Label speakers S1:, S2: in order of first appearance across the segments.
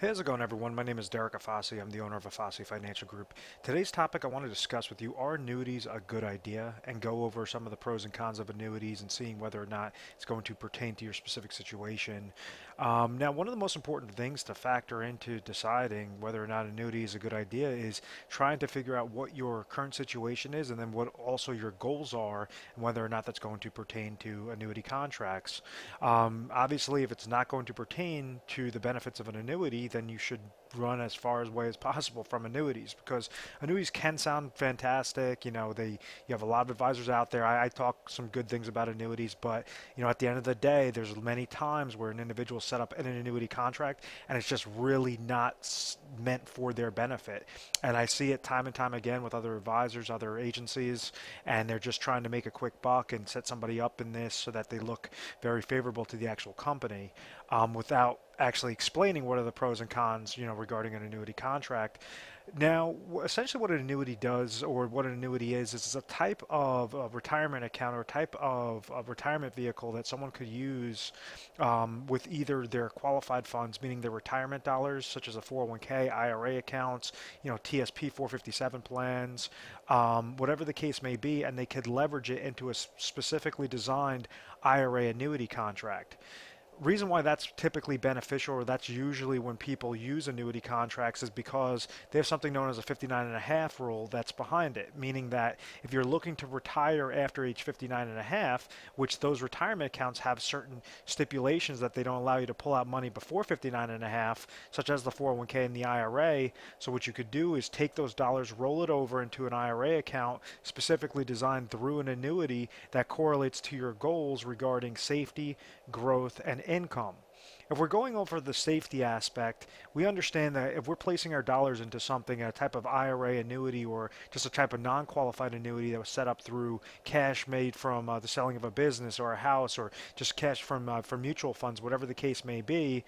S1: Hey, how's it going, everyone? My name is Derek Afasi. I'm the owner of Afasi Financial Group. Today's topic I want to discuss with you, are annuities a good idea, and go over some of the pros and cons of annuities and seeing whether or not it's going to pertain to your specific situation. Now, one of the most important things to factor into deciding whether or not annuity is a good idea is trying to figure out what your current situation is and then what also your goals are and whether or not that's going to pertain to annuity contracts. Obviously, if it's not going to pertain to the benefits of an annuity, then you should run as far away as possible from annuities, because annuities can sound fantastic. You have a lot of advisors out there. I talk some good things about annuities, but at the end of the day, there's many times where an individual set up an annuity contract and it's just really not meant for their benefit. And I see it time and time again with other advisors, other agencies, and they're just trying to make a quick buck and set somebody up in this so that they look very favorable to the actual company, without actually explaining what are the pros and cons, regarding an annuity contract. Now, essentially what an annuity does, or what an annuity is it's a type of a retirement account or a type of a retirement vehicle that someone could use with either their qualified funds, meaning their retirement dollars, such as a 401k, IRA accounts, TSP 457 plans, whatever the case may be, and they could leverage it into a specifically designed IRA annuity contract. Reason why that's typically beneficial, or that's usually when people use annuity contracts, is because they have something known as a 59 and a half rule that's behind it, meaning that if you're looking to retire after age 59 and a half, which those retirement accounts have certain stipulations that they don't allow you to pull out money before 59 and a half, such as the 401k and the IRA. So what you could do is take those dollars, roll it over into an IRA account specifically designed through an annuity that correlates to your goals regarding safety, growth, and income. If we're going over the safety aspect, we understand that if we're placing our dollars into something, a type of IRA annuity or just a type of non-qualified annuity that was set up through cash made from the selling of a business or a house, or just cash from mutual funds, whatever the case may be,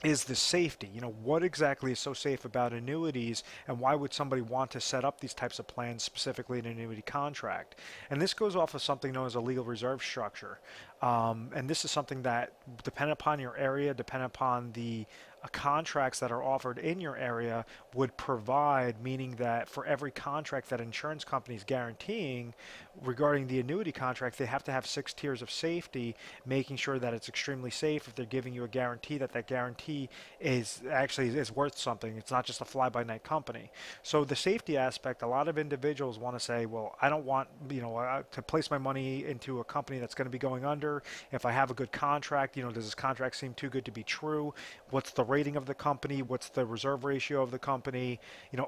S1: is the safety. What exactly is so safe about annuities, and why would somebody want to set up these types of plans, specifically an annuity contract? And this goes off of something known as a legal reserve structure. And this is something that, depending upon your area, depending upon the contracts that are offered in your area, would provide, meaning that for every contract that insurance companies guaranteeing regarding the annuity contract, they have to have 6 tiers of safety, making sure that it's extremely safe. If they're giving you a guarantee, that guarantee is worth something. It's not just a fly-by-night company. So the safety aspect, a lot of individuals want to say, well, I don't want to place my money into a company that's going to be going under. If I have a good contract, does this contract seem too good to be true? What's the rating of the company? What's the reserve ratio of the company?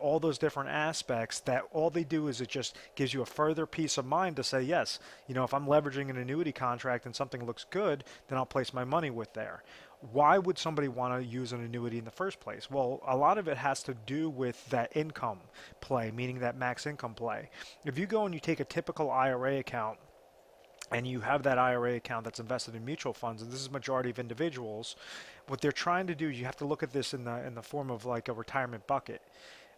S1: All those different aspects that all they do is it just gives you a further peace of mind to say, yes, if I'm leveraging an annuity contract and something looks good, then I'll place my money with there. Why would somebody want to use an annuity in the first place? Well, a lot of it has to do with that income play, meaning that max income play. If you go and you take a typical IRA account, and you have that IRA account that's invested in mutual funds, and this is majority of individuals, what they're trying to do, you have to look at this in the form of like a retirement bucket.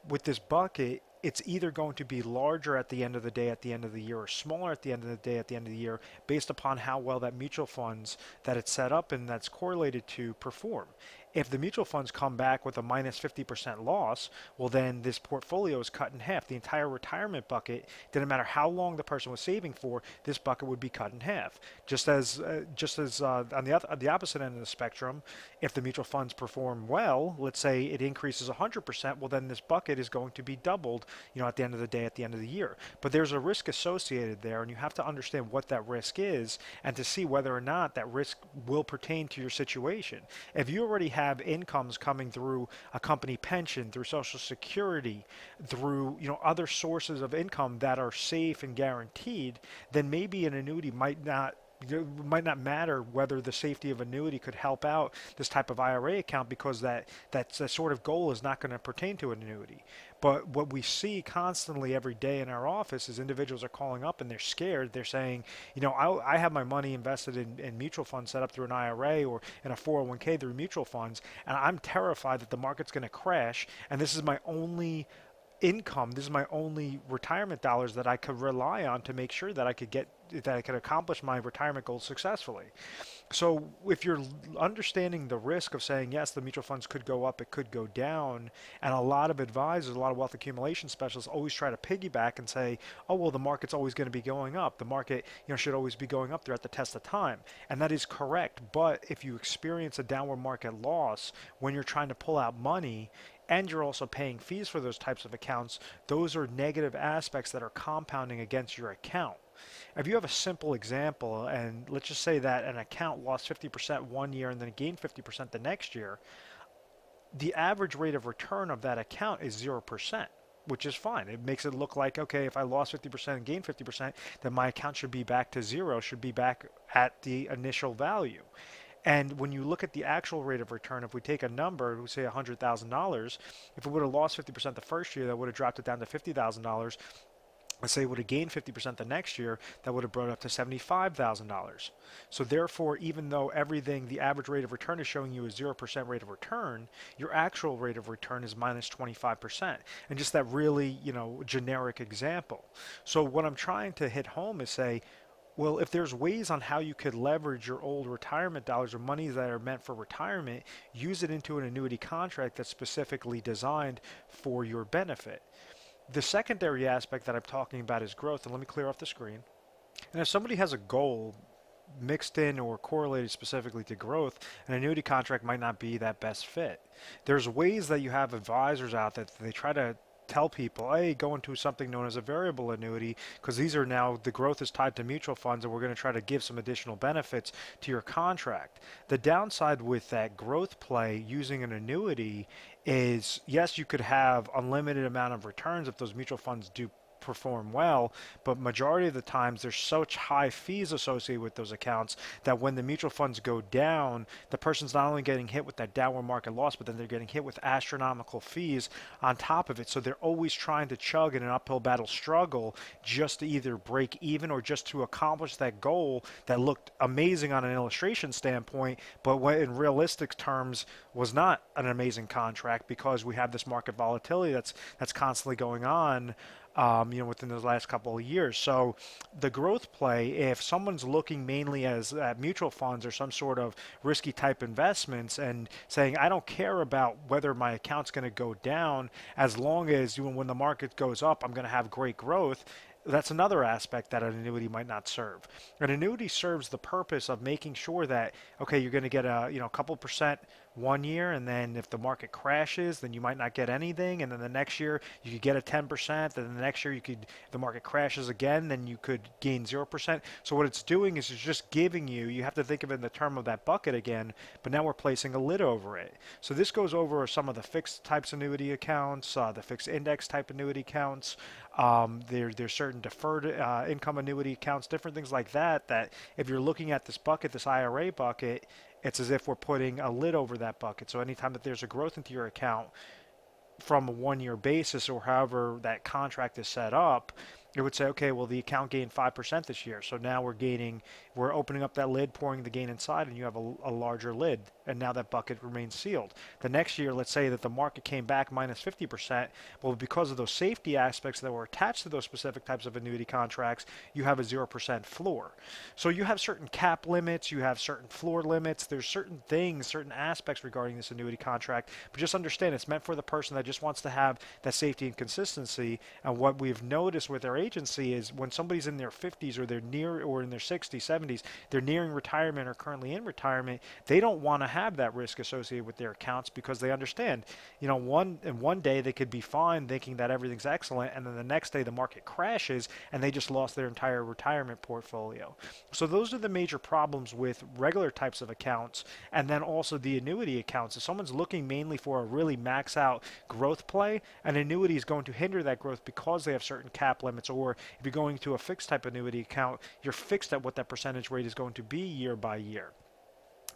S1: With this bucket, it's either going to be larger at the end of the day, at the end of the year, or smaller at the end of the day, at the end of the year, based upon how well that mutual funds that it's set up and that's correlated to perform. If the mutual funds come back with a minus 50% loss, well, then this portfolio is cut in half. The entire retirement bucket, didn't matter how long the person was saving for, this bucket would be cut in half. Just as on the opposite end of the spectrum, if the mutual funds perform well, let's say it increases 100%, well, then this bucket is going to be doubled, at the end of the day, at the end of the year. But there's a risk associated there, and you have to understand what that risk is and to see whether or not that risk will pertain to your situation. If you already have incomes coming through a company pension, through Social Security, through other sources of income that are safe and guaranteed, then maybe an annuity might not matter whether the safety of annuity could help out this type of IRA account, because that sort of goal is not going to pertain to an annuity. But what we see constantly every day in our office is individuals are calling up and they're scared. They're saying, I have my money invested in mutual funds set up through an IRA or in a 401k through mutual funds, and I'm terrified that the market's going to crash, and this is my only income, this is my only retirement dollars that I could rely on to make sure that I could get that I can accomplish my retirement goals successfully. So if you're understanding the risk of saying, yes, the mutual funds could go up, it could go down, and a lot of advisors, a lot of wealth accumulation specialists always try to piggyback and say, oh, well, the market's always going to be going up. The market, should always be going up. They're at the test of time. And that is correct. But if you experience a downward market loss when you're trying to pull out money, and you're also paying fees for those types of accounts, those are negative aspects that are compounding against your account. If you have a simple example, and let's just say that an account lost 50% one year and then gained 50% the next year, the average rate of return of that account is 0%, which is fine. It makes it look like, okay, if I lost 50% and gained 50%, then my account should be back to zero, should be back at the initial value. And when you look at the actual rate of return, if we take a number, we say $100,000, if it would have lost 50% the first year, that would have dropped it down to $50,000. Let's say it would have gained 50% the next year, that would have brought it up to $75,000. So therefore, even though everything, the average rate of return is showing you a 0% rate of return, your actual rate of return is minus 25%. And just that really, generic example. So what I'm trying to hit home is say, well, if there's ways on how you could leverage your old retirement dollars or monies that are meant for retirement, use it into an annuity contract that's specifically designed for your benefit. The secondary aspect that I'm talking about is growth, and let me clear off the screen. And if somebody has a goal mixed in or correlated specifically to growth, an annuity contract might not be that best fit. There's ways that you have advisors out that they try to tell people, hey, go into something known as a variable annuity, because these are now, the growth is tied to mutual funds, and we're going to try to give some additional benefits to your contract. The downside with that growth play using an annuity is, yes, you could have unlimited amount of returns if those mutual funds do perform well, but majority of the times there's such high fees associated with those accounts that when the mutual funds go down, the person's not only getting hit with that downward market loss, but then they're getting hit with astronomical fees on top of it. So they're always trying to chug in an uphill battle struggle just to either break even or just to accomplish that goal that looked amazing on an illustration standpoint, but in realistic terms was not an amazing contract, because we have this market volatility that's constantly going on within the last couple of years. So the growth play, if someone's looking mainly at mutual funds or some sort of risky type investments and saying, I don't care about whether my account's going to go down, as long as when the market goes up, I'm going to have great growth, that's another aspect that an annuity might not serve. An annuity serves the purpose of making sure that, okay, you're going to get a couple percent one year, and then if the market crashes, then you might not get anything, and then the next year you could get a 10%, and the next year if the market crashes again, then you could gain 0%. So what it's doing is it's just giving you have to think of it in the term of that bucket again, but now we're placing a lid over it. So this goes over some of the fixed types annuity accounts, the fixed index type annuity accounts. There's certain deferred income annuity accounts, different things like that, that if you're looking at this bucket, this IRA bucket, it's as if we're putting a lid over that bucket. So anytime that there's a growth into your account from a one-year basis or however that contract is set up, it would say, okay, well, the account gained 5% this year. So now we're opening up that lid, pouring the gain inside, and you have a larger lid. And now that bucket remains sealed. The next year, let's say that the market came back minus 50%. Well, because of those safety aspects that were attached to those specific types of annuity contracts, you have a 0% floor. So you have certain cap limits, you have certain floor limits. There's certain things, certain aspects regarding this annuity contract. But just understand, it's meant for the person that just wants to have that safety and consistency. And what we've noticed with our agency is when somebody's in their 50s or they're near, or in their 60s, 70s, they're nearing retirement or currently in retirement, they don't want to have that risk associated with their accounts, because they understand, one day they could be fine thinking that everything's excellent, and then the next day the market crashes and they just lost their entire retirement portfolio. So those are the major problems with regular types of accounts, and then also the annuity accounts. If someone's looking mainly for a really max out growth play, an annuity is going to hinder that growth because they have certain cap limits. Or if you're going to a fixed type annuity account, you're fixed at what that percentage rate is going to be year by year.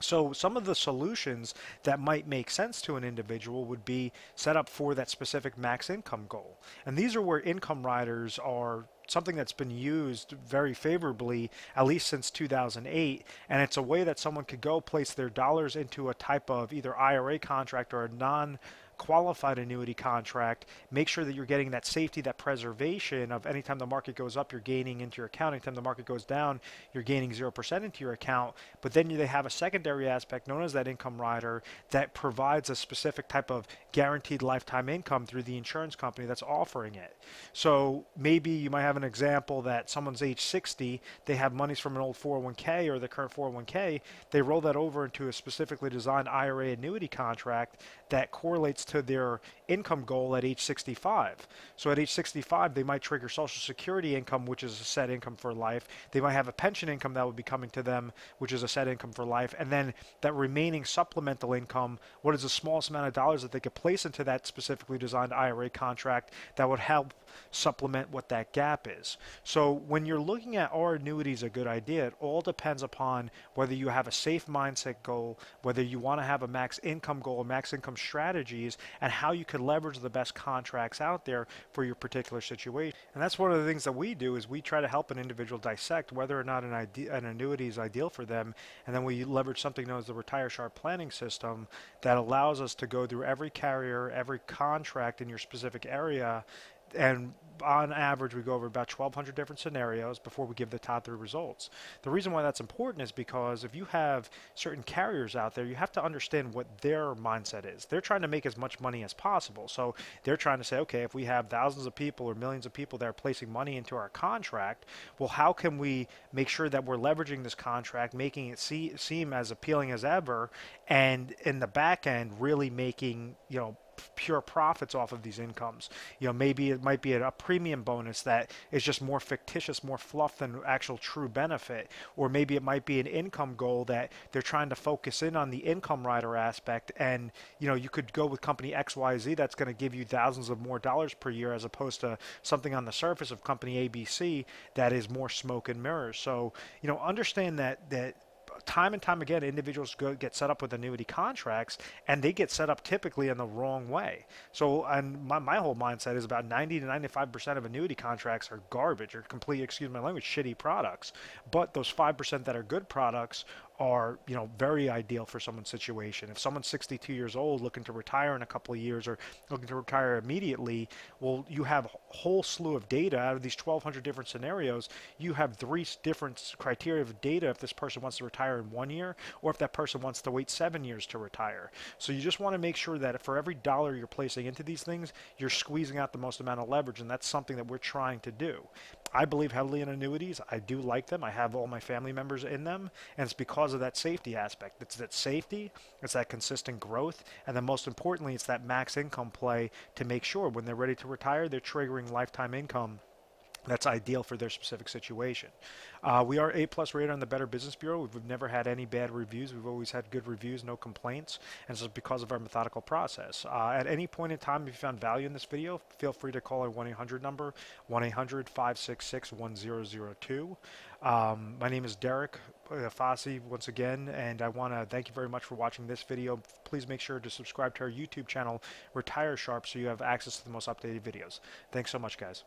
S1: So some of the solutions that might make sense to an individual would be set up for that specific max income goal. And these are where income riders are something that's been used very favorably, at least since 2008, and it's a way that someone could go place their dollars into a type of either IRA contract or a non-qualified annuity contract, make sure that you're getting that safety, that preservation of anytime the market goes up, you're gaining into your account. Anytime the market goes down, you're gaining 0% into your account. But then they have a secondary aspect known as that income rider that provides a specific type of guaranteed lifetime income through the insurance company that's offering it. So maybe you might have an example that someone's age 60, they have monies from an old 401k or the current 401k, they roll that over into a specifically designed IRA annuity contract that correlates to their income goal at age 65. So at age 65, they might trigger Social Security income, which is a set income for life. They might have a pension income that would be coming to them, which is a set income for life. And then that remaining supplemental income, what is the smallest amount of dollars that they could place into that specifically designed IRA contract that would help supplement what that gap is. So when you're looking at are annuities a good idea, it all depends upon whether you have a safe mindset goal, whether you want to have a max income goal, max income strategies, and how you can leverage the best contracts out there for your particular situation. And that's one of the things that we do is we try to help an individual dissect whether or not an annuity is ideal for them, and then we leverage something known as the Retire Sharpe planning system that allows us to go through every carrier, every contract in your specific area, and on average, we go over about 1,200 different scenarios before we give the top 3 results. The reason why that's important is because if you have certain carriers out there, you have to understand what their mindset is. They're trying to make as much money as possible. So they're trying to say, okay, if we have thousands of people or millions of people that are placing money into our contract, well, how can we make sure that we're leveraging this contract, making it seem as appealing as ever, and in the back end, really making, pure profits off of these incomes. Maybe it might be a premium bonus that is just more fictitious, more fluff than actual true benefit. Or maybe it might be an income goal that they're trying to focus in on the income rider aspect. And, you could go with company XYZ that's going to give you thousands of more dollars per year as opposed to something on the surface of company ABC that is more smoke and mirrors. So, understand that time and time again, individuals get set up with annuity contracts, and they get set up typically in the wrong way. So, and my whole mindset is about 90 to 95% of annuity contracts are garbage or complete, excuse my language, shitty products. But those 5% that are good products are, very ideal for someone's situation. If someone's 62 years old looking to retire in a couple of years or looking to retire immediately, well, you have a whole slew of data out of these 1,200 different scenarios. You have 3 different criteria of data if this person wants to retire in 1 year or if that person wants to wait 7 years to retire. So you just want to make sure that for every dollar you're placing into these things, you're squeezing out the most amount of leverage, and that's something that we're trying to do. I believe heavily in annuities. I do like them. I have all my family members in them, and it's because of that safety aspect. It's that safety, it's that consistent growth, and then most importantly, it's that max income play to make sure when they're ready to retire, they're triggering lifetime income that's ideal for their specific situation. We are A+ rated on the Better Business Bureau. We've never had any bad reviews. We've always had good reviews, no complaints, and this is because of our methodical process. At any point in time, if you found value in this video, feel free to call our 1-800 number, 1-800-566-1002. My name is Derek Fossey once again, and I want to thank you very much for watching this video. Please make sure to subscribe to our YouTube channel, Retire Sharpe, so you have access to the most updated videos. Thanks so much, guys.